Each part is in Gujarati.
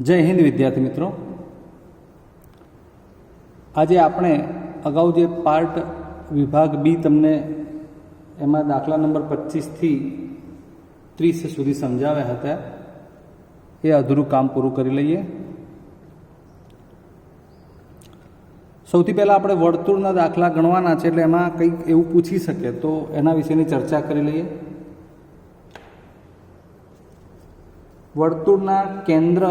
જય હિન્દ વિદ્યાર્થી મિત્રો, આજે આપણે અગાઉ જે પાર્ટ વિભાગ બી તમને એમાં દાખલા નંબર 25થી 30 સુધી સમજાવ્યા હતા એ અધૂરું કામ પૂરું કરી લઈએ. સૌથી પહેલાં આપણે વર્તુળના દાખલા ગણવાના છે, એટલે એમાં કંઈક એવું પૂછી શકે તો એના વિશેની ચર્ચા કરી લઈએ. વર્તુળના કેન્દ્ર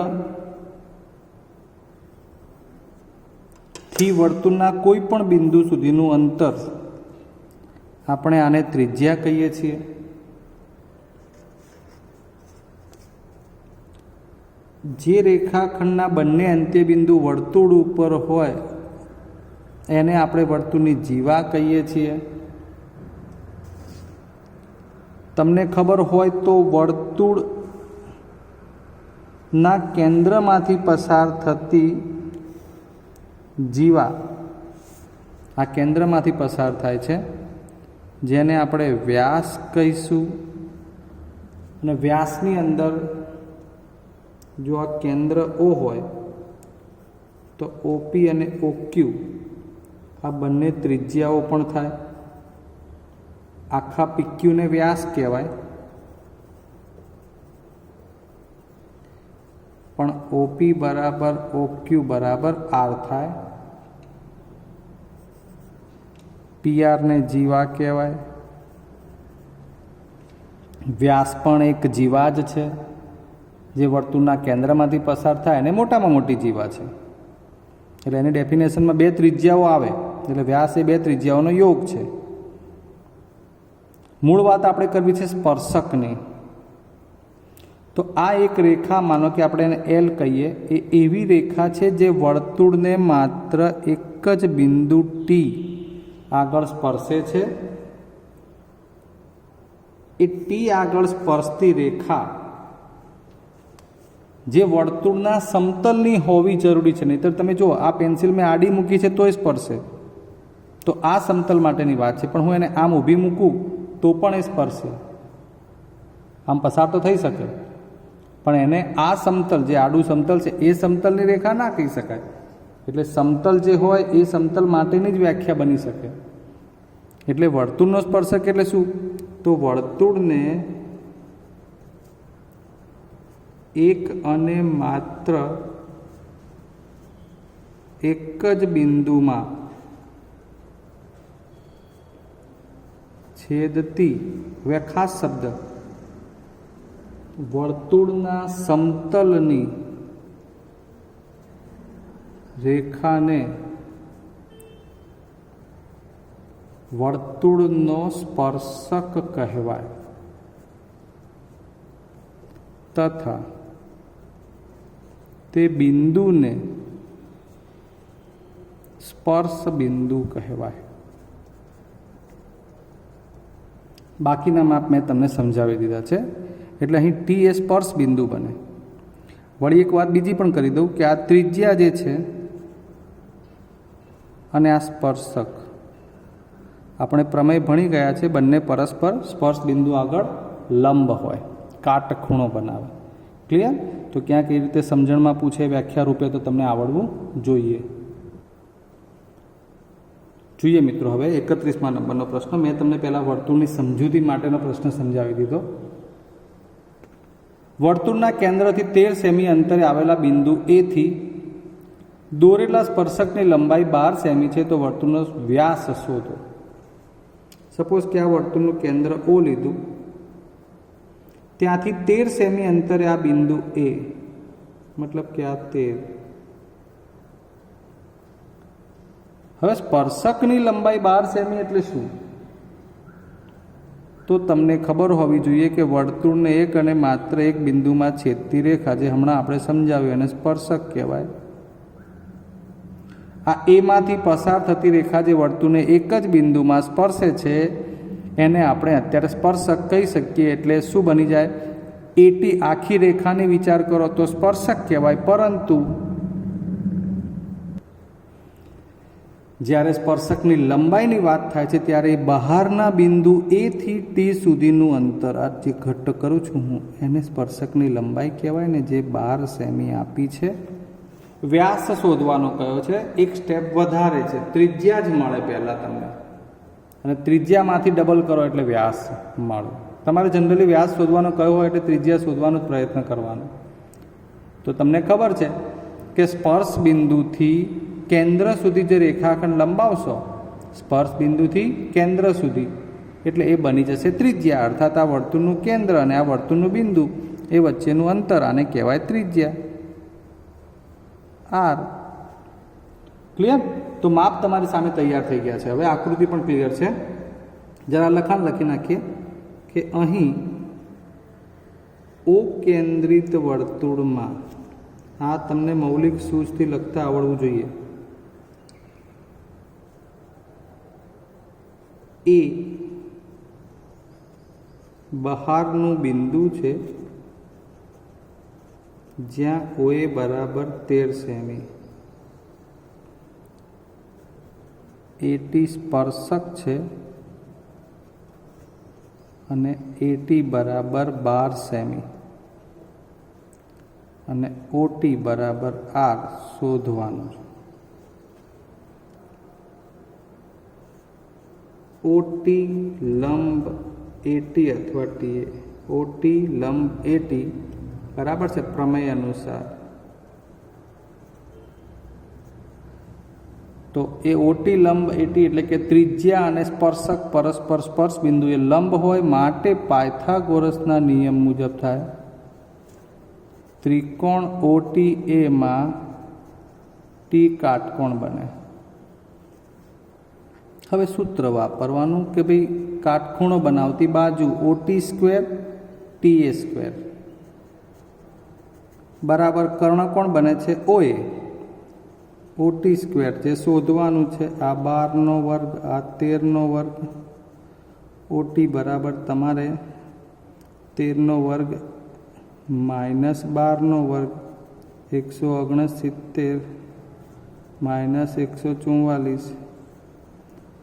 થી વર્તુળના કોઈ પણ બિંદુ સુધીનું અંતર આપણે આને ત્રિજ્યા કહીએ છીએ. જે રેખાખંડના બંને અંત્યબિંદુ વર્તુળ ઉપર હોય એને આપણે વર્તુળની જીવા કહીએ છીએ. તમને ખબર હોય તો વર્તુળના કેન્દ્રમાંથી પસાર થતી જીવા આ કેન્દ્રમાંથી પસાર થાય છે, જેને આપણે વ્યાસ કહીશું. અને વ્યાસની અંદર જો આ કેન્દ્ર ઓ હોય તો ઓપી અને ઓક્યુ આ બંને ત્રિજ્યાઓ પણ થાય. આખા પીક્યુને વ્યાસ કહેવાય, પણ ઓપી બરાબર ઓક્યુ બરાબર આર થાય. પીઆરને જીવા કહેવાય. વ્યાસ પણ એક જીવા જ છે, જે વર્તુળના કેન્દ્રમાંથી પસાર થાય અને મોટામાં મોટી જીવા છે. એટલે એની ડેફિનેશનમાં બે ત્રિજ્યાઓ આવે, એટલે વ્યાસ એ બે ત્રિજ્યાઓનો યોગ છે. મૂળ વાત આપણે કરવી છે સ્પર્શકની. તો આ એક રેખા, માનો કે આપણે એને એલ કહીએ, એ એવી રેખા છે જે વર્તુળને માત્ર એક જ બિંદુ ટી આગળ સ્પર્શે છે. એ ટી આગળ સ્પર્શતી રેખા જે વર્તુળના સમતલની હોવી જરૂરી છે. નહીંતર તમે જુઓ, આ પેન્સિલ મેં આડી મૂકી છે તોય સ્પર્શે, તો આ સમતલ માટેની વાત છે. પણ હું એને આમ ઊભી મૂકું તો પણ એ સ્પર્શે. આમ પસાર તો થઈ શકે, પણ એને આ સમતલ, જે આડું સમતલ છે, એ સમતલની રેખા ના કહી શકાય. એટલે સમતલ જે હોય એ સમતલ માટેની જ વ્યાખ્યા બની શકે. એટલે વર્તુળનો સ્પર્શક એટલે શું? તો વર્તુળને એક અને માત્ર એક જ બિંદુમાં છેદતી, હવે ખાસ શબ્દ, વર્તુળના સમતલની રેખાને વર્તુળનો સ્પર્શક કહેવાય. તથા તે બિંદુને સ્પર્શ બિંદુ કહેવાય. બાકીના માપ મેં તમને સમજાવી દીધા છે. એટલે અહીં ટી એ સ્પર્શ બિંદુ બને. વળી એક વાત બીજી પણ કરી દઉં કે આ ત્રિજ્યા જે છે અને આ સ્પર્શક, આપણે પ્રમેય ભણી ગયા છે, બંને પરસ્પર સ્પર્શ બિંદુ આગળ લંબ હોય, કાટખૂણો બનાવે. ક્લિયર? તો ક્યાંક એ રીતે સમજણમાં પૂછે વ્યાખ્યા રૂપે તો તમને આવડવું જોઈએ. જોઈએ મિત્રો, હવે 31મા નંબરનો પ્રશ્ન. મેં તમને પહેલાં વર્તુળની સમજૂતી માટેનો પ્રશ્ન સમજાવી દીધો. વર્તુળના કેન્દ્રથી 13 સેમી અંતરે આવેલા બિંદુ એ થી દોરેલા સ્પર્શકની લંબાઈ 12 સેમી છે, તો વર્તુળનો વ્યાસ શોધો. સપોઝ કે આ વર્તુળનું કેન્દ્ર ઓ લીધું, ત્યાંથી 13 સેમી અંતરે આ બિંદુ એ, મતલબ કે આ 13. હવે સ્પર્શકની લંબાઈ 12 સેમી એટલે શું? તો તમને ખબર હોવી જોઈએ કે વર્તુળને એક અને માત્ર એક બિંદુમાં છેદતી રેખા, જે હમણાં આપણે સમજાવ્યું, એને સ્પર્શક કહેવાય. આ એમાંથી પસાર થતી રેખા જે વર્તુળને એક જ બિંદુમાં સ્પર્શે છે એને આપણે અત્યારે સ્પર્શક કહી શકીએ. એટલે શું બની જાય? એટી આખી રેખાને વિચાર કરો તો સ્પર્શક કહેવાય. પરંતુ જ્યારે સ્પર્શકની લંબાઈની વાત થાય છે ત્યારે બહારના બિંદુ એ થી ટી સુધીનું અંતર, આ જે ઘટ્ટ કરું છું હું, એને સ્પર્શકની લંબાઈ કહેવાય ને, જે 12 સેમી આપી છે. વ્યાસ શોધવાનો કયો છે, એક સ્ટેપ વધારે છે, ત્રિજ્યા જ મળે પહેલાં તમને, અને ત્રિજ્યામાંથી ડબલ કરો એટલે વ્યાસ મળે. તમારે જનરલી વ્યાસ શોધવાનો કયો હોય એટલે ત્રિજ્યા શોધવાનો જ પ્રયત્ન કરવાનો. તો તમને ખબર છે કે સ્પર્શ બિંદુથી કેન્દ્ર સુધી જે રેખાખંડ લંબાવશો, સ્પર્શ બિંદુથી કેન્દ્ર સુધી, એટલે એ બની જશે ત્રિજ્યા, અર્થાત આ વર્તુળનું કેન્દ્ર અને આ વર્તુળનું બિંદુ એ વચ્ચેનું અંતર, આને કહેવાય ત્રિજ્યા, આર. ક્લિયર? તો માપ તમારી સામે તૈયાર થઈ ગયા છે. હવે આકૃતિ પણ ક્લિયર છે. જરા લખાણ લખી નાખીએ કે અહીં ઓ કેન્દ્રિત વર્તુળમાં, આ તમને મૌલિક સૂઝથી લખતા આવડવું જોઈએ, એ બહારનું બિંદુ છે જ્યાં ઓએ બરાબર 13 સેમી, એટી સ્પર્શક છે અને એટી બરાબર 12 સેમી અને ઓટી બરાબર આર શોધવાનું છે. ઓટી લંબ એટી અથવા ટીએ, ઓટી લંબ એટી બરાબર છે પ્રમેય અનુસાર. તો એ ઓટી લંબ એટી એટલે કે ત્રિજ્યા અને સ્પર્શક પરસ્પર સ્પર્શ બિંદુ એ લંબ હોય, માટે પાયથાગોરસના નિયમ મુજબ થાય. ત્રિકોણ ઓટી એમાં ટી કાટકોણ બને. હવે સૂત્ર વાપરવાનું કે ભાઈ કાટખૂણો બનાવતી બાજુ ઓટી સ્ક્વેર ટી એ સ્ક્વેર બરાબર કર્ણકોણ બને છે ઓએ. ઓટી સ્ક્વેર જે શોધવાનું છે, આ 12નો વર્ગ, આ 13નો વર્ગ, ઓટી બરાબર તમારે 13નો વર્ગ માઇનસ 12નો વર્ગ, 169 માઇનસ 144,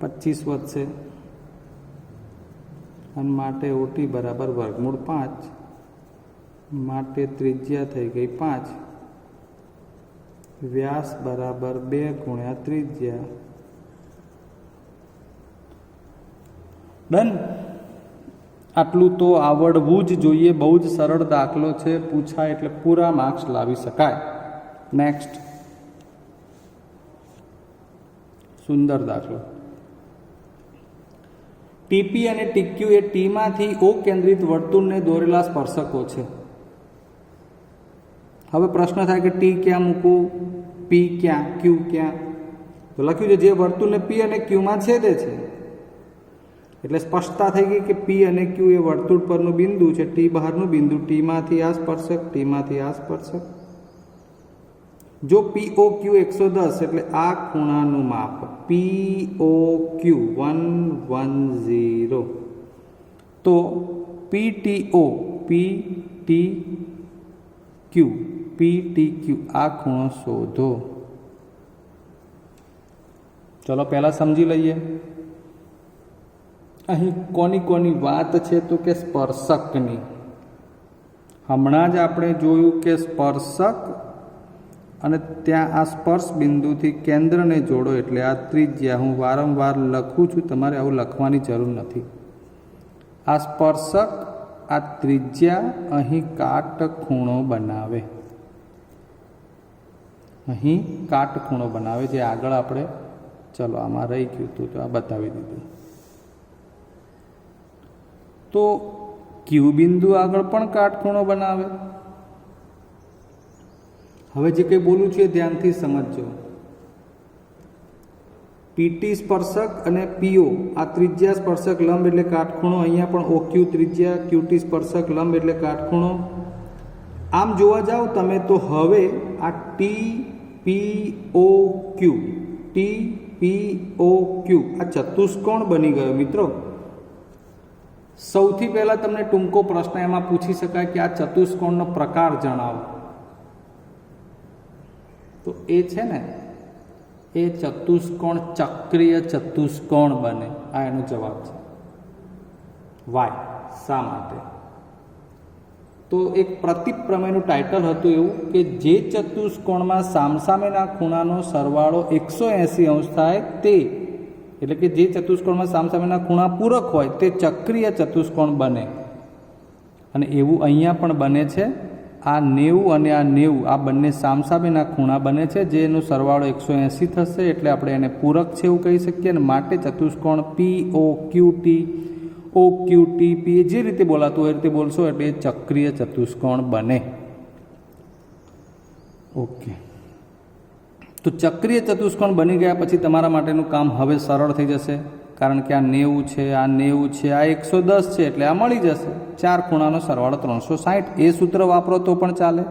25 વધશે, અને માટે ઓટી બરાબર વર્ગમૂળ 5, માટે ત્રિજ્યા થઈ ગઈ 5, વ્યાસ બરાબર 2 ગુણ્યા ત્રિજ્યા. ડન. આટલું તો આવડવું જ જોઈએ. બહુ જ સરળ દાખલો છે, પૂછાય એટલે પૂરા માર્ક્સ લાવી શકાય. નેક્સ્ટ. સુંદર દાખલો. ટીપી અને ટીક્યુ એ ટીમાંથી ઓ કેન્દ્રિત વર્તુળને દોરેલા સ્પર્શકો છે. હવે પ્રશ્ન થાય કે ટી ક્યાં મૂકવું, પી ક્યાં, ક્યુ ક્યાં? તો લખ્યું છે જે વર્તુળને પી અને ક્યુમાં છેદે છે, એટલે સ્પષ્ટતા થઈ ગઈ કે પી અને ક્યુ એ વર્તુળ પરનું બિંદુ છે, ટી બહારનું બિંદુ, ટીમાંથી આ સ્પર્શક, ટીમાંથી આ સ્પર્શક. જો પીઓ ક્યુ 110 એટલે આ ખૂણાનું માપ પીઓ ક્યુ 110, તો પીટીઓ પીટીક્યુ આ ખૂણો શોધો. ચલો પહેલા સમજી લઈએ અહીં કોની કોની વાત છે, તો કે સ્પર્શકની. હમણાં જ આપણે જોયું કે સ્પર્શક અને ત્યાં આ સ્પર્શ બિંદુથી કેન્દ્રને જોડો એટલે આ ત્રિજ્યા. હું વારંવાર લખું છું, તમારે આવું લખવાની જરૂર નથી. આ સ્પર્શક, આ ત્રિજ્યા અહીં કાટખૂણો બનાવે, અહીં કાટખૂણો બનાવે, જે આગળ આપણે, ચલો આમાં રહી ગયું હતું તો આ બતાવી દીધું. તો ક્યુ બિંદુ આગળ પણ કાટખૂણો બનાવે. હવે જે કંઈ બોલું છું એ ધ્યાનથી સમજજો. પીટી સ્પર્શક અને પીઓ આ ત્રિજ્યા સ્પર્શક લંબ એટલે કાટખૂણો, અહીંયા પણ ઓક્યુ ત્રિજ્યા, ક્યુટી સ્પર્શક લંબ એટલે કાટખૂણો. આમ જોવા જાઓ તમે તો હવે આ ટી પી ઓ ક્યુ, ટી પી ઓ ક્યુ આ ચતુષ્કોણ બની ગયો. મિત્રો સૌથી પહેલાં તમને ટૂંકો પ્રશ્ન એમાં પૂછી શકાય કે આ ચતુષ્કોણનો પ્રકાર જણાવો. તો એ છે ને એ ચતુષ્કોણ ચક્રીય ચતુષ્કોણ બને. આ એનો જવાબ છે. વાય. શા માટે? તો એક પ્રતિપ્રમેયનું ટાઇટલ હતું એવું કે જે ચતુષ્કોણમાં સામસામેના ખૂણાનો સરવાળો 180 થાય તે, એટલે કે જે ચતુષ્કોણમાં સામસામેના ખૂણા પૂરક હોય તે ચક્રીય ચતુષ્કોણ બને. અને એવું અહીંયા પણ બને છે. આ 90 અને આ 90 આ બંને સામસામેના ખૂણા બને છે, જેનો સરવાળો 180 થશે, એટલે આપણે એને પૂરક છે એવું કહી શકીએ. અને માટે ચતુષ્કોણ POQT OQTP જે રીતે બોલાતું હોય એ રીતે બોલશો એટલે ચક્રીય ચતુષ્કોણ બને. ઓકે, તો ચક્રીય ચતુષ્કોણ બની ગયા પછી તમારા માટેનું કામ હવે સરળ થઈ જશે, કારણ કે આ 90 છે, આ 90 છે, આ 110 છે, એટલે આ મળી જશે. 4 ખૂણાનો સરવાળો 360. એ સૂત્ર વાપરો તો પણ ચાલે,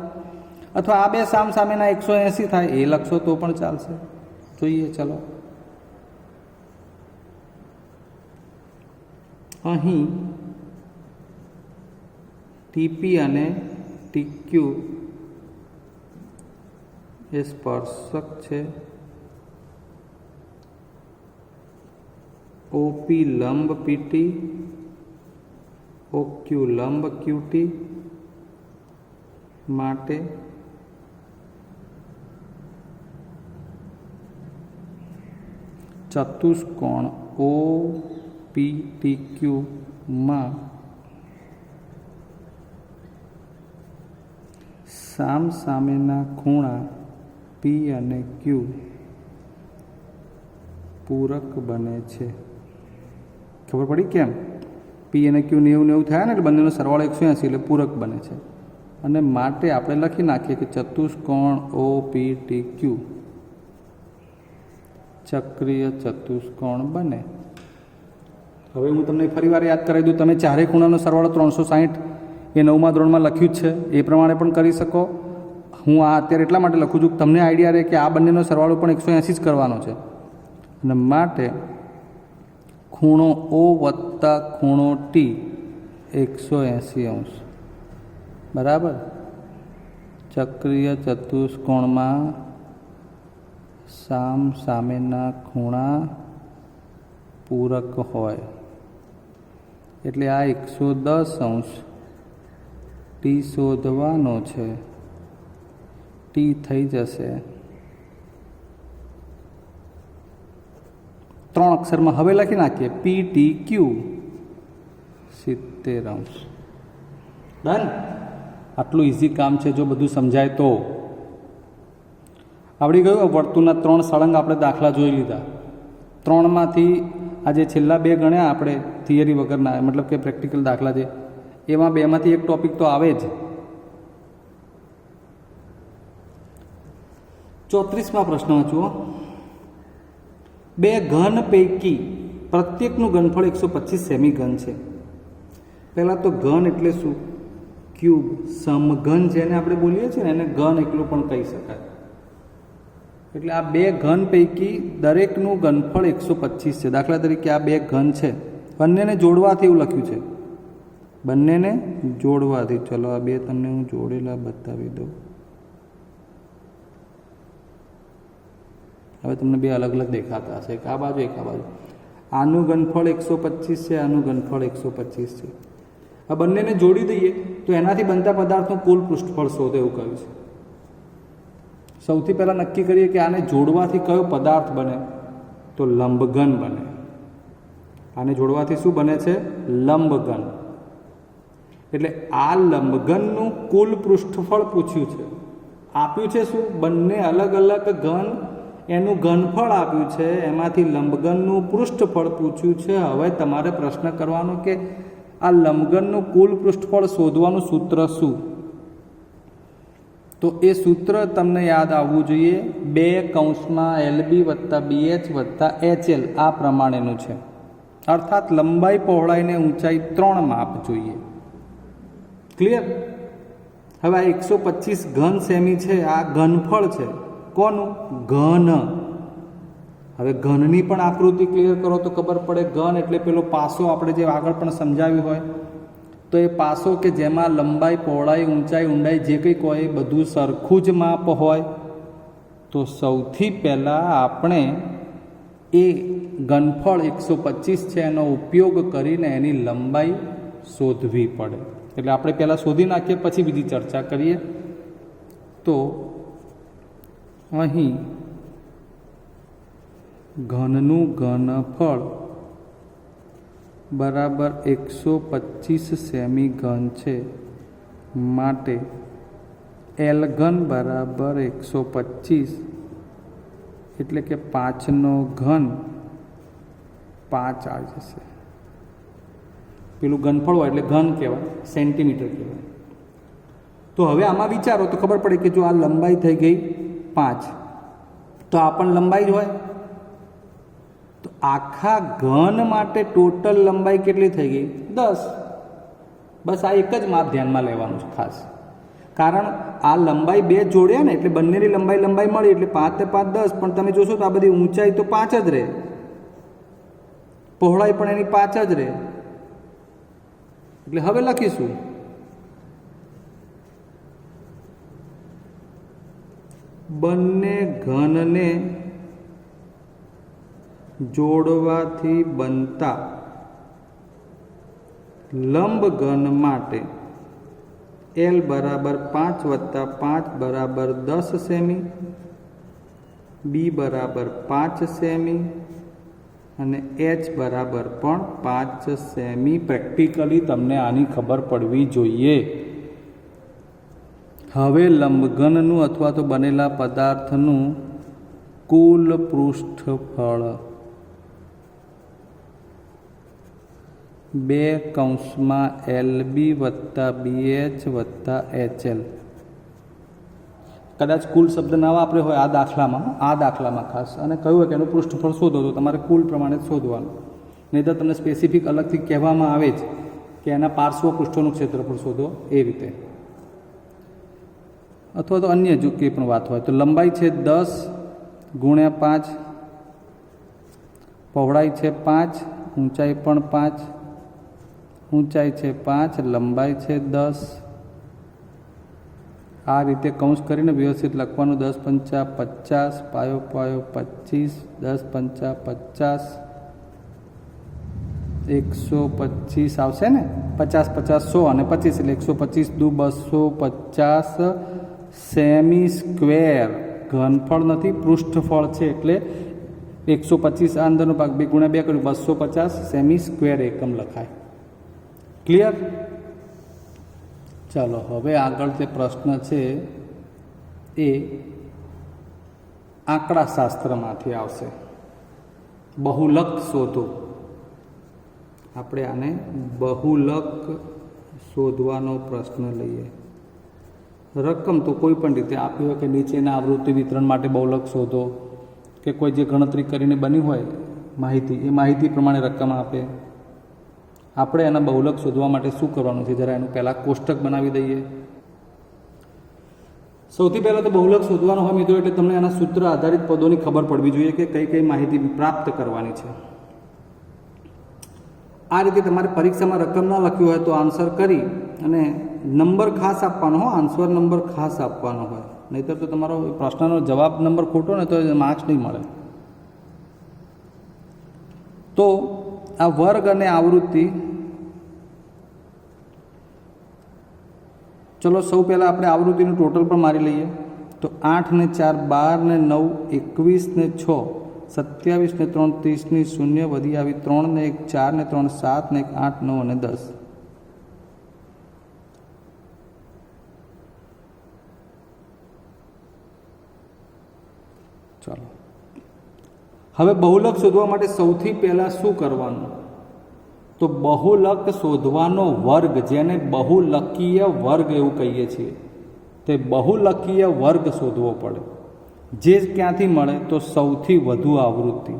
અથવા આ બે સામસામેના 180 થાય એ લખશો તો પણ ચાલશે. જોઈએ, ચલો. અહીં TP અને TQ એ સ્પર્શક છે. OP લંબ PT, OQ લંબ QT. માટે ચતુષ્કોણ OPTQ માં સામસામેના ખૂણા P અને Q પૂરક બને છે. ખબર પડી કેમ? P અને Q 90 થયા ને એટલે બંનેનો સરવાળો 180 એટલે પૂરક બને છે. અને માટે આપણે લખી નાખીએ કે ચતુષ્કોણ OPTQ ચક્રીય ચતુષ્કોણ બને. હવે હું તમને ફરીવાર યાદ કરાવી દઉં. તમે ચારેય ખૂણાનો સરવાળો 360 એ 9મા ધોરણમાં લખ્યું જ છે, એ પ્રમાણે પણ કરી શકો. હું આ અત્યારે એટલા માટે લખું છું કે તમને આઈડિયા રહે કે આ બંનેનો સરવાળો પણ 180 જ કરવાનો છે. અને માટે ખૂણો O વત્તા ખૂણો T 180°. બરાબર. ચક્રીય ચતુષ્કોણમાં સામસામેના ખૂણા પૂરક હોય એટલે આ 110° T શોધવાનો છે. T થઈ જશે 3 અક્ષરમાં. હવે લખી નાખીએ PTQ 70°. ડન. આટલું ઇઝી કામ છે જો બધું સમજાય તો. આવડી ગયું. વર્તુળના 3 સળંગ આપણે દાખલા જોઈ લીધા. 3માંથી આજે છેલ્લા 2 ગણ્યા આપણે થિયરી વગરના, મતલબ કે પ્રેક્ટિકલ દાખલા છે, એમાં 2માંથી એક ટોપિક તો આવે જ. 34મા પ્રશ્ન વાંચુઓ. 2 ઘન પૈકી પ્રત્યેકનું ઘનફળ 125 સેમી ઘન છે. પહેલાં તો ઘન એટલે શું? ક્યુબ. સમઘન જેને આપણે બોલીએ છીએ ને એને ઘન એકલું પણ કહી શકાય. એટલે આ 2 ઘન પૈકી દરેકનું ઘનફળ 125 છે. દાખલા તરીકે આ 2 ઘન છે, બંનેને જોડવાથી એવું લખ્યું છે. બંનેને જોડવાથી. ચલો આ 2 તમને હું જોડેલા બતાવી દઉં. હવે તમને 2 અલગ અલગ દેખાતા હશે, એક આ બાજુ એક આ બાજુ. આનું ઘનફળ 125 છે, આનું ઘનફળ 125 છે. આ બંનેને જોડી દઈએ તો એનાથી બનતા પદાર્થનું કુલ પૃષ્ઠફળ શોધો એવું કહ્યું છે. સૌથી પહેલાં નક્કી કરીએ કે આને જોડવાથી કયો પદાર્થ બને, તો લંબઘન બને. આને જોડવાથી શું બને છે? લંબઘન. એટલે આ લંબઘનનું કુલ પૃષ્ઠફળ પૂછ્યું છે. આપ્યું છે શું? બંને અલગ અલગ ઘન એનું ઘનફળ આપ્યું છે, એમાંથી લંબઘનનું પૃષ્ઠફળ પૂછ્યું છે. હવે તમારે પ્રશ્ન કરવાનો કે આ લંબઘનનું કુલ પૃષ્ઠફળ શોધવાનું સૂત્ર શું? તો એ સૂત્ર તમને યાદ આવવું જોઈએ. 2 LB વત્તા BH વત્તા HL આ પ્રમાણેનું છે. અર્થાત લંબાઈ, પહોળાઈ ને ઊંચાઈ 3 માપ જોઈએ. ક્લિયર? હવે આ 125 ઘન સેમી છે, આ ઘનફળ છે. કોનું? ઘન. હવે ઘનની પણ આકૃતિ ક્લિયર કરો તો ખબર પડે. ઘન એટલે પેલો પાસો આપણે જે આગળ પણ સમજાવ્યું હોય, તો એ પાસો કે જેમાં લંબાઈ, પહોળાઈ, ઊંચાઈ, ઊંડાઈ જે કંઈક હોય એ બધું સરખું જ માપ હોય. તો સૌથી પહેલાં આપણે એ ઘનફળ 125 છે એનો ઉપયોગ કરીને એની લંબાઈ શોધવી પડે. એટલે આપણે પહેલાં શોધી નાખીએ, પછી બીજી ચર્ચા કરીએ. તો અહીં ઘનનું ઘનફળ બરાબર 125 સેમી ઘન છે, માટે એલ ઘન બરાબર 125 એટલે કે 5નો ઘન 5 આવી જશે. પેલું ઘનફળ હોય એટલે ઘન કહેવાય, સેન્ટીમીટર કહેવાય. તો હવે આમાં વિચારો તો ખબર પડે કે જો આ લંબાઈ થઈ ગઈ 5, તો આ પણ લંબાઈ જ હોય. તો આખા ઘન માટે ટોટલ લંબાઈ કેટલી થઈ ગઈ? 10. બસ આ એક જ માપ ધ્યાનમાં લેવાનું છે ખાસ, કારણ આ લંબાઈ બે જોડ્યા ને એટલે બંનેની લંબાઈ મળી, એટલે 5 ને 5 10. પણ તમે જોશો તો આ બધી ઊંચાઈ તો 5 જ રહે, પહોળાઈ પણ એની 5 જ રહે. એટલે હવે લખીશું બંને ઘનને જોડવાથી બનતા લંબ ઘન માટે એલ બરાબર 5 વત્તા 5 બરાબર 10 સેમી, બી બરાબર 5 સેમી અને એચ બરાબર પણ 5 સેમી. પ્રેક્ટિકલી તમને આની ખબર પડવી જોઈએ. હવે લંબઘનનું અથવા તો બનેલા પદાર્થનું કુલ પૃષ્ઠફળ 2 કૌંસમાં LB વત્તા BH વત્તા HL. કદાચ કુલ શબ્દ ના વાપર્યો હોય આ દાખલામાં ખાસ, અને કહ્યું હોય કે એનું પૃષ્ઠફળ શોધો, તો તમારે કુલ પ્રમાણે શોધવાનું. નહીં તો તમને સ્પેસિફિક અલગથી કહેવામાં આવે જ કે એના પાર્શ્વ પૃષ્ઠોનું ક્ષેત્રફળ શોધો, એ રીતે. અથવા તો અન્ય જો કંઈ પણ વાત હોય તો લંબાઈ છે 10 ગુણ્યા 5, પહોળાઈ છે 5, ઊંચાઈ પણ 5, ઊંચાઈ છે 5, લંબાઈ છે 10. આ રીતે કૌંસ કરીને વ્યવસ્થિત લખવાનું. 10 પંચા 50, પાયો 25, 10 પંચા 50, 125 આવશે ને. 50 50 100 અને 25 એટલે 125 દુ 250 સેમી સ્ક્વેર. ઘનફળ નથી, પૃષ્ઠફળ છે, એટલે 125 આ અંદરનો ભાગ 2 ગુણ્યા 2 કર્યું 250 સેમી સ્ક્વેર એકમ લખાય. ક્લિયર? ચાલો હવે આગળ જે પ્રશ્ન છે એ આંકડાશાસ્ત્રમાંથી આવશે. બહુલક શોધો. આપણે આને બહુલક શોધવાનો પ્રશ્ન લઈએ. રકમ તો કોઈ પણ રીતે આપી હોય કે નીચેના આવૃત્તિ વિતરણ માટે બહુલક શોધો, કે કોઈ જે ગણતરી કરીને બની હોય માહિતી, એ માહિતી પ્રમાણે રકમ આપે. આપણે એના બહુલક શોધવા માટે શું કરવાનું છે, જરા એનું પહેલાં કોષ્ટક બનાવી દઈએ. સૌથી પહેલાં તો બહુલક શોધવાનું હોય મિત્રો, એટલે તમને એના સૂત્ર આધારિત પદોની ખબર પડવી જોઈએ કે કઈ કઈ માહિતી પ્રાપ્ત કરવાની છે. આ રીતે તમારે પરીક્ષામાં રકમ ના લખ્યું હોય તો આન્સર કરી અને નંબર ખાસ આપવાનો હોય, આન્સર નંબર ખાસ આપવાનો હોય, નહીંતર તો તમારો પ્રશ્નનો જવાબ નંબર ખોટો ને તો માર્ક્સ નહીં મળે. તો આ વર્ગ અને આવૃત્તિ, ચલો સૌ પહેલાં આપણે આવૃત્તિનું ટોટલ પણ મારી લઈએ. તો 8 ને 4 12 ને 9 21 ને 6 27 ને 3 30 ની 0 વધી આવી 3 ને 1 4 ને 3 7 ને 1 8 9 અને 10. ચાલો હવે બહુલક શોધવા માટે સૌથી પહેલાં શું કરવાનું? તો બહુલક શોધવાનો વર્ગ, જેને બહુલકીય વર્ગ એવું કહીએ છીએ, તે બહુલકીય વર્ગ શોધવો પડે. જે ક્યાંથી મળે? તો સૌથી વધુ આવૃત્તિ.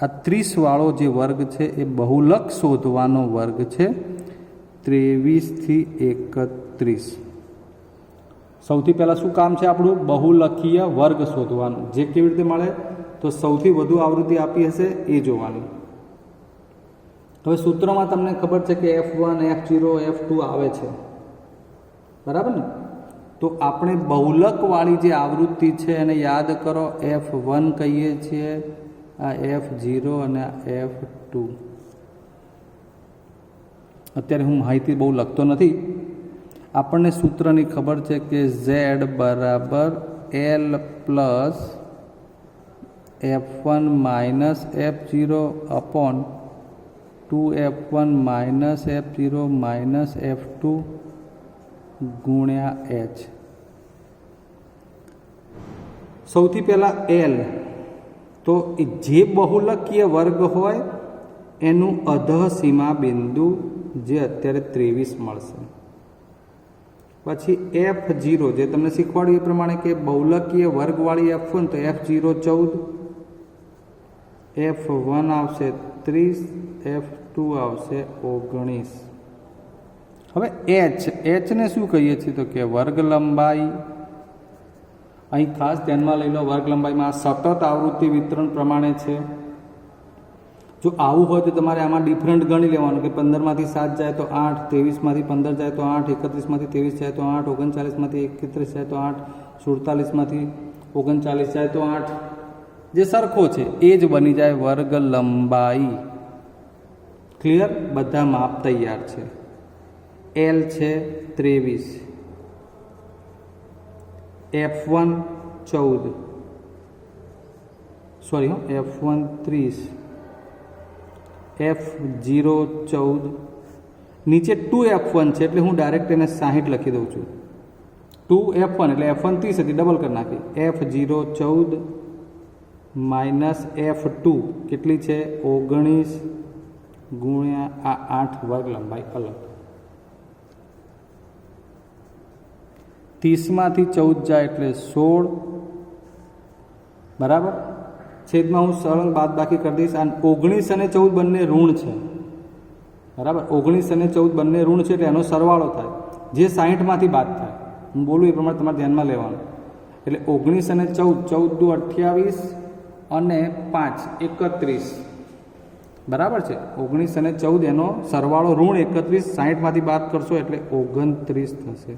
આ 30 વાળો જે વર્ગ છે એ બહુલક શોધવાનો વર્ગ છે. 23 થી 31. સૌથી પહેલાં શું કામ છે આપણું? બહુલકીય વર્ગ શોધવાનું. જે કેવી રીતે મળે? તો સૌથી વધુ આવૃત્તિ આપી હશે એ જોવાની. હવે સૂત્રમાં તમને ખબર છે કે F1, F0, F2 આવે છે, બરાબર ને? તો આપણે બહુલકવાળી જે આવૃત્તિ છે એને યાદ કરો. F1 કહીએ છીએ, આ F0 અને આ F2. અત્યારે હું માહિતી બહુ લખતો નથી. આપણને સૂત્રની ખબર છે કે Z બરાબર L plus F1 minus F0 upon 2F1 minus F0 minus F2 ગુણ્યા H. સૌથી પહેલાં L, તો જે બહુલકીય વર્ગ હોય એનું અધઃ સીમા બિંદુ જે અત્યારે 23 મળશે. પછી F0 જે તમને શીખવાડ્યું એ પ્રમાણે કે બહુલકીય વર્ગવાળી F1 તો F0 14, F1 આવશે 30, F2 આવશે 19. હવે H ને શું કહીએ છીએ? તો કે વર્ગ લંબાઈ. અહીં ખાસ ધ્યાનમાં લઈ લો, વર્ગ લંબાઈમાં સતત આવૃત્તિ વિતરણ પ્રમાણે છે. જો આવું હોય તો તમારે આમાં ડિફરન્ટ ગણી લેવાનું કે 15માંથી 7 જાય તો 8, 23માંથી 15 જાય તો 8, 31માંથી 23 જાય તો 8, 39માંથી 31 જાય તો 8, 47માંથી 39 જાય તો 8. જે સરખો છે એ જ બની જાય વર્ગ લંબાઈ. ક્લિયર? બધા માપ તૈયાર છે. L છે 23, F1 14, સોરી F1 30, F0 14, નીચે 2F1 છે એટલે હું ડાયરેક્ટ એને 60 લખી દઉં છું. 2F1 એટલે F1 30 હતી, ડબલ કરી નાખી. F0 14 માઇનસ F2 કેટલી છે? 19 ગુણ્યા આ 8 વર્ગ લંબાઈ અલગ. 30માંથી 14 જાય એટલે 16, બરાબર? છેદમાં હું સળંગ બાદ બાકી કરી દઈશ. આ 19 અને 14 બંને ઋણ છે, બરાબર? 19 અને 14 બંને ઋણ છે એટલે એનો સરવાળો થાય જે 60માંથી બાદ થાય. હું બોલું એ પ્રમાણે તમારે ધ્યાનમાં લેવાનું. એટલે 19 અને 14, 14 દુ 28 અને 5 31, બરાબર છે? 19 અને 14 એનો સરવાળો ઋણ 31, 60માંથી બાદ કરશો એટલે 29 થશે.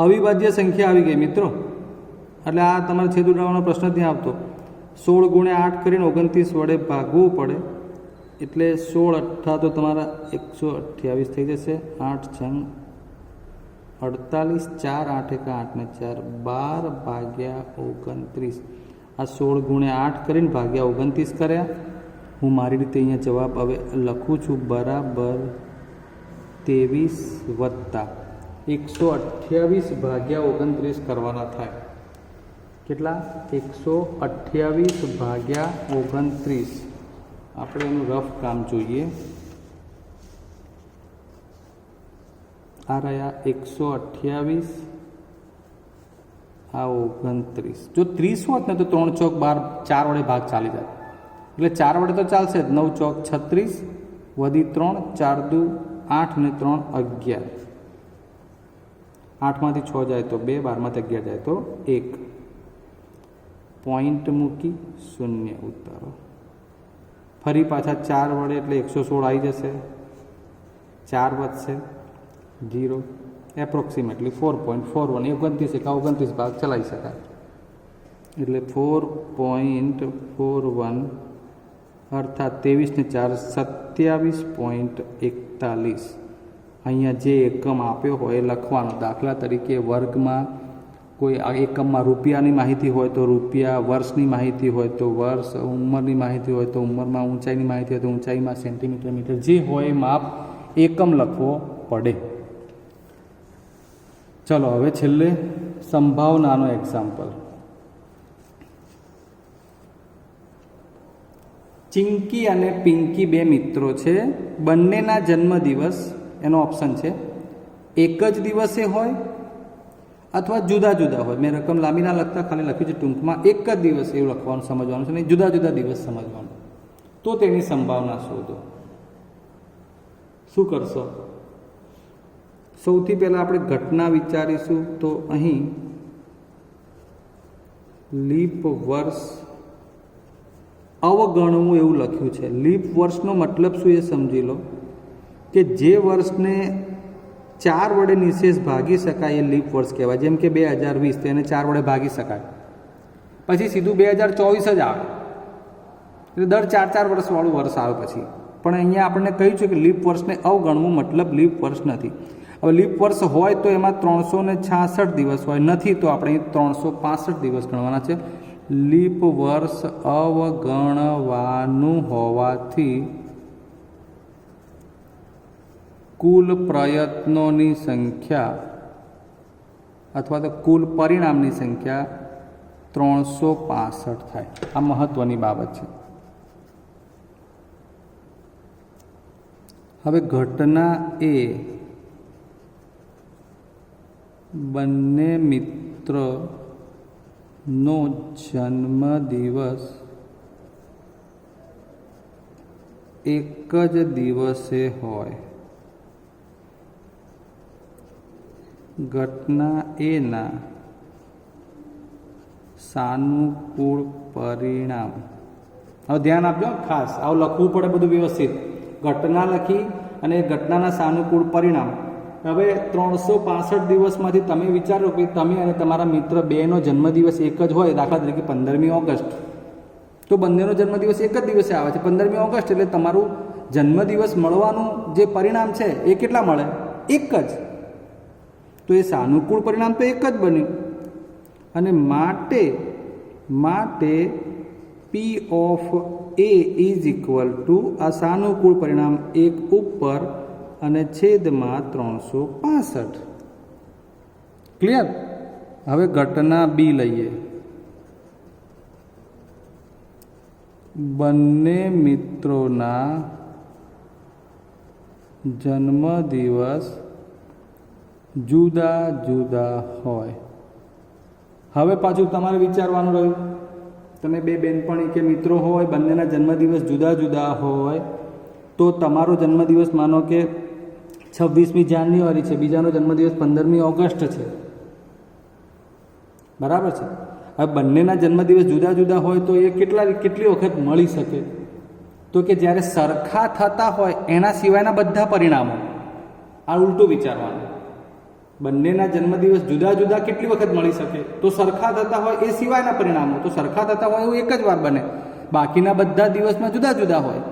અવિભાજ્ય સંખ્યા આવી ગઈ મિત્રો. એટલે આ તમારે છેદ ઉડાવવાનો પ્રશ્ન જ નહીં આવતો. 16 ગુણ્યા 8 કરીને 29 વડે ભાગવું પડે એટલે 16 અઠ્ઠા તો તમારા 128 થઈ જશે. 8 છંગ 48, 4 8 એકા 8 ને 4 12 ભાગ્યા 29. આ 16 ગુણ્યા 8 કરીને ભાગ્યા 29 કર્યા. હું મારી રીતે અહીંયા જવાબ હવે લખું છું, બરાબર 23 વત્તા 128 ભાગ્યા 29 કરવાના થાય. કેટલા? 128 ભાગ્યા 29. આપણે એનું રફ કામ જોઈએ. આ રહ્યા 128, આ 29. જો 30 હોત ને તો 3 ચોક 12, 4 વડે ભાગ ચાલી જાય. એટલે 4 વડે તો ચાલશે જ. 9 ચોક 36 વધી 3, 4 દુ 8 ને 3 11. 8માંથી 6 જાય તો 2, 12માંથી 11 જાય તો 1. પોઈન્ટ મૂકી 0 ઉતારો. ફરી પાછા 4 વડે એટલે 116 આવી જશે. 4 વધશે 0, એપ્રોક્સિમેટલી 4.41. 29 એકા 29 ભાગ ચલાવી શકાય. એટલે 4.41 અર્થાત 23 ને 4 27.41. અહીંયા જે એકમ આપ્યો હોય એ લખવાનો. દાખલા તરીકે વર્ગમાં કોઈ એકમમાં રૂપિયાની માહિતી હોય તો રૂપિયા, વર્ષની માહિતી હોય તો વર્ષ, ઉંમરની માહિતી હોય તો ઉંમરમાં, ઊંચાઈની માહિતી હોય તો ઊંચાઈમાં, સેન્ટીમીટર, મીટર, જે હોય એ માપ એકમ લખવો પડે. ચલો હવે છેલ્લે સંભાવનાનો એક્ઝામ્પલ. ચિંકી અને પિંકી બે મિત્રો છે. બંનેના જન્મદિવસ, એનો ઓપ્શન છે, એક જ દિવસે હોય અથવા જુદા જુદા હોય. મેં રકમ લાંબી ના લખતા, ખાલી લખ્યું છે ટૂંકમાં એક જ દિવસ એવું લખવાનું સમજવાનું છે, નહીં જુદા જુદા દિવસ સમજવાનું. તો તેની સંભાવના શોધો. શું કરશો? સૌથી પહેલાં આપણે ઘટના વિચારીશું. તો અહીં લીપ વર્ષ અવગણવું એવું લખ્યું છે. લીપ વર્ષનો મતલબ શું એ સમજી લો કે જે વર્ષને 4 વડે નિશેષ ભાગી શકાય એ લીપ વર્ષ કહેવાય. જેમ કે 2020 તો એને 4 વડે ભાગી શકાય, પછી સીધું 2024 જ આવે, એટલે દર 4-4 વર્ષવાળું વર્ષ આવે પછી. પણ અહીંયા આપણને કહ્યું છે કે લીપ વર્ષને અવગણવું મતલબ લીપ વર્ષ નથી. હવે લીપ વર્ષ હોય તો એમાં 366 દિવસ હોય, નથી તો આપણે 365 દિવસ ગણવાના છે. લીપ વર્ષ અવગણવાનું હોવાથી કુલ પ્રયત્નોની સંખ્યા અથવા તો કુલ પરિણામની સંખ્યા 365 થાય. આ મહત્વની બાબત છે. હવે ઘટના એ બંને મિત્રનો જન્મદિવસ એક જ દિવસે હોય. ઘટના એના સાનુકૂળ પરિણામ. હવે ધ્યાન આપજો ખાસ, આવું લખવું પડે બધું વ્યવસ્થિત. ઘટના લખી અને ઘટનાના સાનુકૂળ પરિણામ. હવે 365 દિવસમાંથી તમે વિચારો કે તમે અને તમારા મિત્ર બેનો જન્મદિવસ એક જ હોય. દાખલા તરીકે 15મી ઓગસ્ટ, તો બંનેનો જન્મદિવસ એક જ દિવસે આવે છે 15મી ઓગસ્ટ, એટલે તમારું જન્મદિવસ મળવાનું જે પરિણામ છે એ કેટલા મળે? એક જ. તો એ સાનુકૂળ પરિણામ તો એક જ બન્યું. અને માટે P of A is equal to આ સાનુકૂળ પરિણામ 1 ઉપર અને છેદમાં 365. ક્લિયર? હવે ઘટના બી લઈએ. બંને મિત્રોના જન્મદિવસ જુદા જુદા હોય. હવે પાછું તમારે વિચારવાનું રહ્યું, તમે બે બેનપણી કે મિત્રો હોય, બંનેના જન્મદિવસ જુદા જુદા હોય, તો તમારો જન્મદિવસ માનો કે 26મી જાન્યુઆરી છે, બીજાનો જન્મદિવસ 15મી ઓગસ્ટ છે, બરાબર છે. હવે બંનેના જન્મદિવસ જુદા જુદા હોય તો એ કેટલી વખત મળી શકે? તો કે જ્યારે સરખા થતા હોય એના સિવાયના બધા પરિણામો. આ ઉલટું વિચારવાનું. બંનેના જન્મદિવસ જુદા જુદા કેટલી વખત મળી શકે? તો સરખા થતા હોય એ સિવાયના પરિણામો. તો સરખા થતા હોય એવું એક જ વાર બને, બાકીના બધા દિવસમાં જુદા જુદા હોય.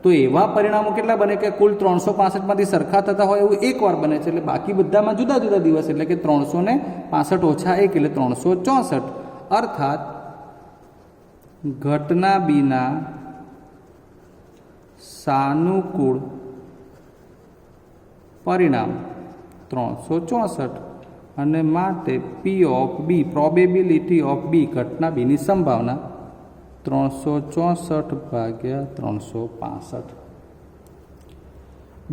તો એવા પરિણામો કેટલા બને કે કુલ 365માંથી સરખા થતા હોય એવું એક વાર બને છે. એટલે બાકી બધામાં જુદા જુદા દિવસ, એટલે કે 365 ઓછા 1 એટલે 364. અર્થાત ઘટના બીના સાનુકૂળ પરિણામ 364 અને માટે P of B, probability of B, ઘટના બીની સંભાવના 364/365.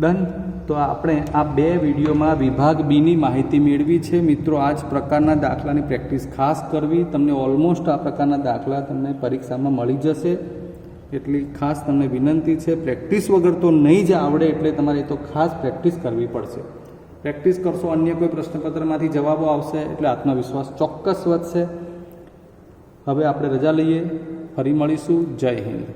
ડન. તો આપણે આ 2 વિડીયોમાં વિભાગ બીની માહિતી મેળવી છે. મિત્રો, આ જ પ્રકારના દાખલાની પ્રેક્ટિસ ખાસ કરવી. તમને ઓલમોસ્ટ આ પ્રકારના દાખલા તમને પરીક્ષામાં મળી જશે, એટલી ખાસ તમને વિનંતી છે. પ્રેક્ટિસ વગર તો નહીં જ આવડે, એટલે તમારે તો ખાસ પ્રેક્ટિસ કરવી પડશે. પ્રેક્ટિસ કરશો, અન્ય કોઈ પ્રશ્નપત્રમાંથી જવાબો આવશે એટલે આત્મવિશ્વાસ ચોક્કસ વધશે. હવે આપણે રજા લઈએ, ફરી મળીશું. જય હિન્દ.